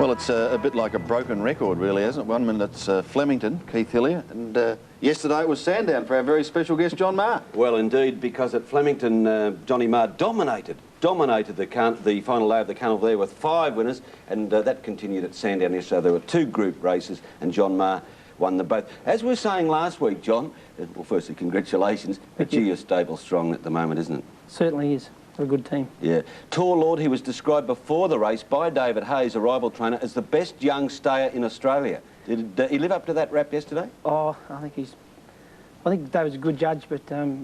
Well, it's a bit like a broken record, really, isn't it? 1 minute it's Flemington, Keith Hillier, and yesterday it was Sandown for our very special guest, John Marr. Well, indeed, because at Flemington, Johnny Marr dominated the final day of the carnival there with 5 winners, and that continued at Sandown yesterday. There were 2 group races, and John Marr won them both. As we were saying last week, John, well, firstly, congratulations, but gee, your stable's strong at the moment, isn't it? Certainly is. What a good team. Yeah. Tall Lord, he was described before the race by David Hayes, a rival trainer, as the best young stayer in Australia. Did he live up to that rap yesterday? Oh, I think David's a good judge, but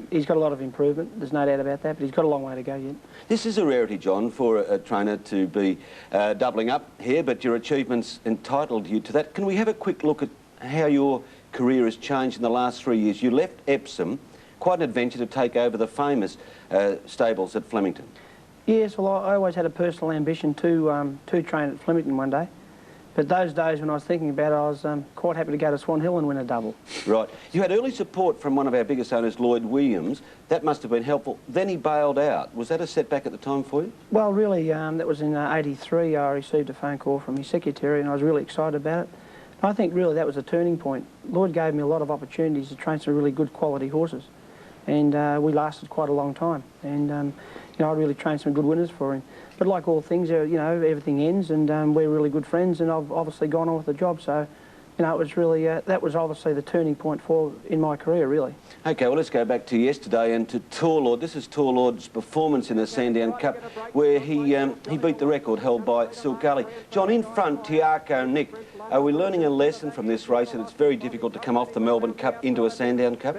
he's got a lot of improvement. There's no doubt about that, but he's got a long way to go yet. This is a rarity, John, for a trainer to be doubling up here, but your achievements entitled you to that. Can we have a quick look at how your career has changed in the last 3 years? You left Epsom, quite an adventure to take over the famous stables at Flemington. Yes, well, I always had a personal ambition to train at Flemington one day. But those days when I was thinking about it, I was quite happy to go to Swan Hill and win a double. Right. You had early support from one of our biggest owners, Lloyd Williams. That must have been helpful. Then he bailed out. Was that a setback at the time for you? Well, really, that was in '83. I received a phone call from his secretary and I was really excited about it. I think really that was a turning point. Lloyd gave me a lot of opportunities to train some really good quality horses. And we lasted quite a long time. And, you know, I really trained some good winners for him. But like all things, you know, everything ends and we're really good friends and I've obviously gone on with the job. So, you know, it was really, that was obviously the turning point in my career, really. OK, well, let's go back to yesterday and to Tall Lord. This is Tall Lord's performance in the Sandown Cup where he beat the record held by Silk Alley. John, in front, Tiako Nick. Are we learning a lesson from this race that it's very difficult to come off the Melbourne Cup into a Sandown Cup?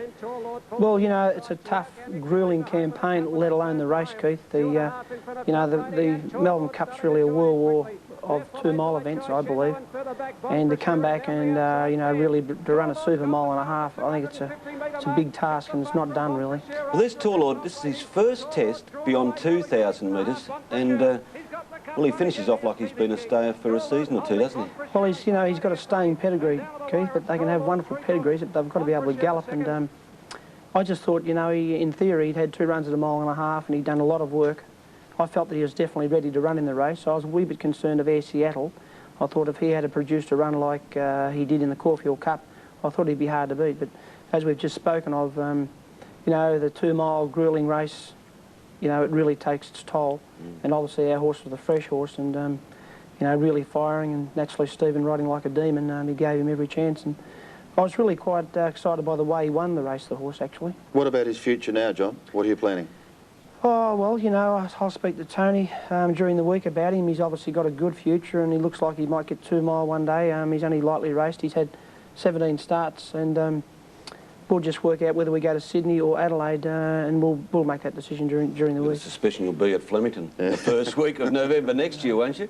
Well, you know, it's a tough, gruelling campaign, let alone the race, Keith. You know, the Melbourne Cup's really a world war of 2-mile events, I believe. And to come back and, you know, really to run a super mile and a half, I think it's a big task and it's not done, really. Well, this Tall Lord, this is his first test beyond 2,000 metres and... well, he finishes off like he's been a stayer for a season or two, doesn't he? Well, you know, he's got a staying pedigree, Keith, but they can have wonderful pedigrees, but they've got to be able to gallop. And I just thought, you know, in theory, he'd had 2 runs at a mile and a half, and he'd done a lot of work. I felt that he was definitely ready to run in the race. So I was a wee bit concerned of Air Seattle. I thought if he had produced a run like he did in the Caulfield Cup, I thought he'd be hard to beat. But as we've just spoken of, you know, the 2-mile gruelling race, you know, it really takes its toll. And obviously our horse was a fresh horse and, you know, really firing and naturally Stephen riding like a demon. He gave him every chance and I was really quite excited by the way he won the race, the horse, actually. What about his future now, John? What are you planning? Oh, well, you know, I'll speak to Tony during the week about him. He's obviously got a good future and he looks like he might get 2-mile one day. He's only lightly raced. He's had 17 starts and we'll just work out whether we go to Sydney or Adelaide and we'll make that decision during the week. There's a suspicion you'll be at Flemington the first week of November next year, won't you?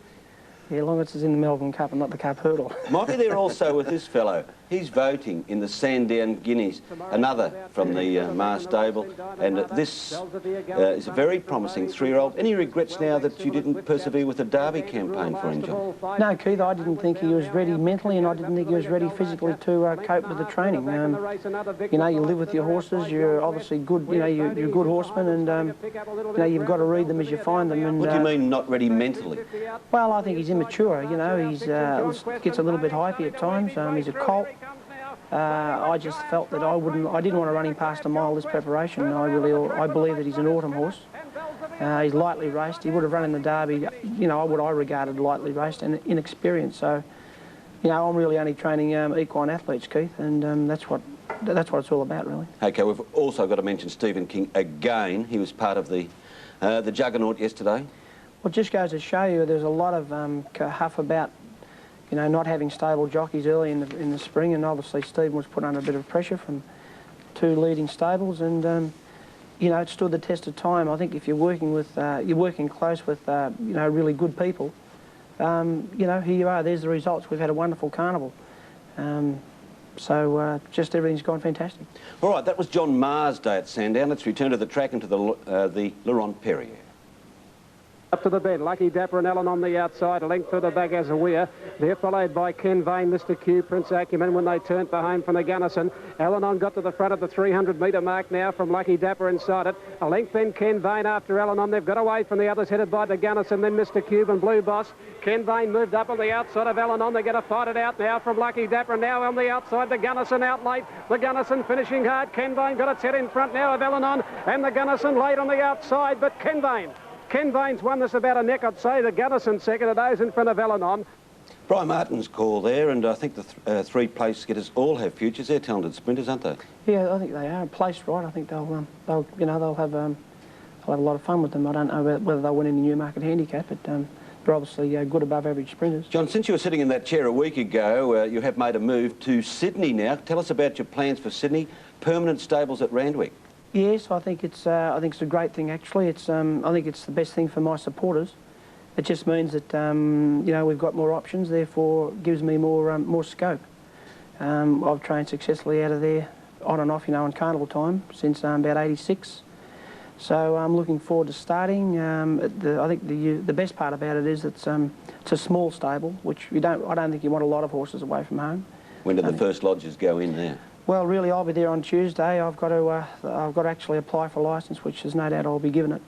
Yeah, as long as it's in the Melbourne Cup and not the Cup Hurdle. Might be there also with this fellow. He's voting in the Sandown Guineas, another from the Marr stable, and this is a very promising 3-year-old. Any regrets now that you didn't persevere with the Derby campaign for him, John? No, Keith, I didn't think he was ready mentally and I didn't think he was ready physically to cope with the training. You know, you live with your horses, you're obviously good, you know, you're good horsemen and, you know, you've got to read them as you find them. And, what do you mean not ready mentally? Well, I think he's immature, you know, he gets a little bit hypey at times, he's a colt. I just felt that I didn't want to run him past a mile this preparation. I believe that he's an autumn horse. He's lightly raced. He would have run in the Derby, you know, what I regarded lightly raced and inexperienced. So, you know, I'm really only training equine athletes, Keith, and that's what it's all about, really. OK, we've also got to mention Stephen King again. He was part of the juggernaut yesterday. Well, it just goes to show you there's a lot of huff about, you know, not having stable jockeys early in the spring, and obviously Stephen was put under a bit of pressure from 2 leading stables, and you know, it stood the test of time. I think if you're working close with you know, really good people, you know, here you are. There's the results. We've had a wonderful carnival. So just everything's gone fantastic. All right, that was John Marr's day at Sandown. Let's return to the track and to the Laurent Perrier. Up to the bend, Lucky Dapper and Ellen on the outside, a length further back as a weir. They're followed by Ken Vane, Mr. Q, Prince Acumen when they turned for home from the Gunnison. Ellen got to the front of the 300-metre mark now from Lucky Dapper inside it. A length then Ken Vane after Ellen. They've got away from the others headed by the Gunnison, then Mr. Q and Blue Boss. Ken Vane moved up on the outside of Ellen. They're going to fight it out now from Lucky Dapper. Now on the outside, the Gunnison out late. The Gunnison finishing hard. Ken Vane got its head in front now of Ellen and the Gunnison late on the outside, but Ken Vane's won this about a neck, I'd say. The Gunnison second, a day's in front of Ellen. Brian Martin's call there, and I think the three place getters all have futures. They're talented sprinters, aren't they? Yeah, I think they are. Placed right, I think they'll have a lot of fun with them. I don't know whether they'll win any Newmarket handicap, but they're obviously good above average sprinters. John, since you were sitting in that chair a week ago, you have made a move to Sydney now. Tell us about your plans for Sydney. Permanent stables at Randwick. Yes, I think it's a great thing actually. I think it's the best thing for my supporters. It just means that we've got more options, therefore gives me more scope. I've trained successfully out of there on and off, in carnival time since about '86. So I'm looking forward to starting. I think the best part about it is it's a small stable, which I don't think you want a lot of horses away from home. When do the first lodges go in there? Well, really, I'll be there on Tuesday. I've got to actually apply for a licence, which there's no doubt I'll be given it.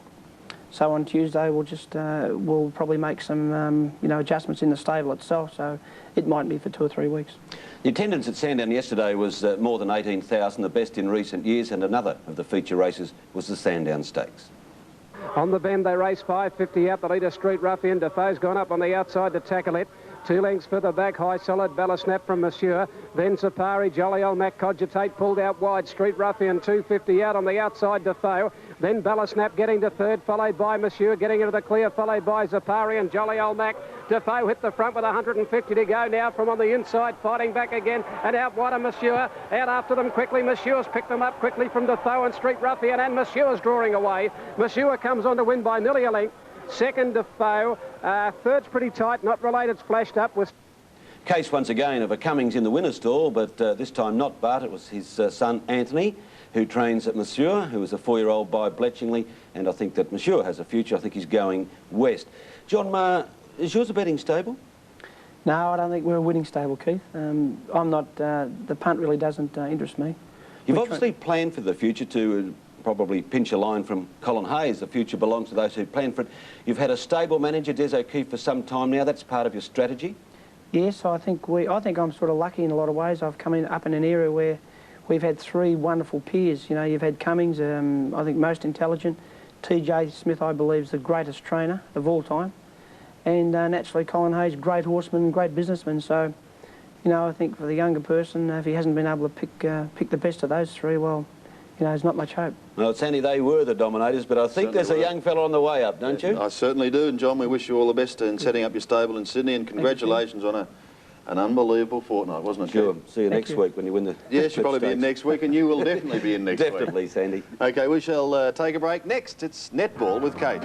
So on Tuesday, we'll probably make some adjustments in the stable itself. So it might be for 2 or 3 weeks. The attendance at Sandown yesterday was more than 18,000, the best in recent years, and another of the feature races was the Sandown Stakes. On the bend, they race 5.50 out. The leader, Street Ruffian. Defoe's gone up on the outside to tackle it. 2 lengths further back, High Solid, Bella Snap from Monsieur. Then Safari, Jolly Old Mac Cogitate pulled out wide. Street Ruffian 2.50 out on the outside, Defoe. Then Bella Snap getting to third, followed by Monsieur, getting into the clear, followed by Safari and Jolly Old Mac. Defoe hit the front with 150 to go now from on the inside, fighting back again, and out wide of Monsieur. Out after them quickly, Monsieur's picked them up quickly from Defoe and Street Ruffian, and Monsieur's drawing away. Monsieur comes on to win by nearly a length. Second, Defoe. Third's pretty tight, not related, flashed up with... Case once again of a Cummings in the winner's stall, but this time not Bart, it was his son Anthony, who trains at Monsieur, who is a 4-year-old by Bletchingley, and I think that Monsieur has a future. I think he's going west. John Marr, is yours a betting stable? No, I don't think we're a winning stable, Keith. I'm not... the punt really doesn't interest me. You've obviously planned for the future to... probably pinch a line from Colin Hayes. The future belongs to those who plan for it. You've had a stable manager, Des O'Keefe, for some time now. That's part of your strategy? Yes, I think I'm sort of lucky in a lot of ways. I've come up in an area where we've had 3 wonderful peers. You've had Cummings, I think most intelligent. TJ Smith, I believe, is the greatest trainer of all time. And naturally, Colin Hayes, great horseman, great businessman. So, I think for the younger person, if he hasn't been able to pick the best of those 3, well, there's not much hope. Well, Sandy, they were the dominators, but I think there's a young fella on the way up, don't you? I certainly do, and John, we wish you all the best in setting up your stable in Sydney, and congratulations on an unbelievable fortnight, wasn't it? Sure. See you next week when you win the... Yes, you'll probably be in next week, and you will definitely be in next week. Definitely, Sandy. OK, we shall take a break. Next, it's netball with Kate.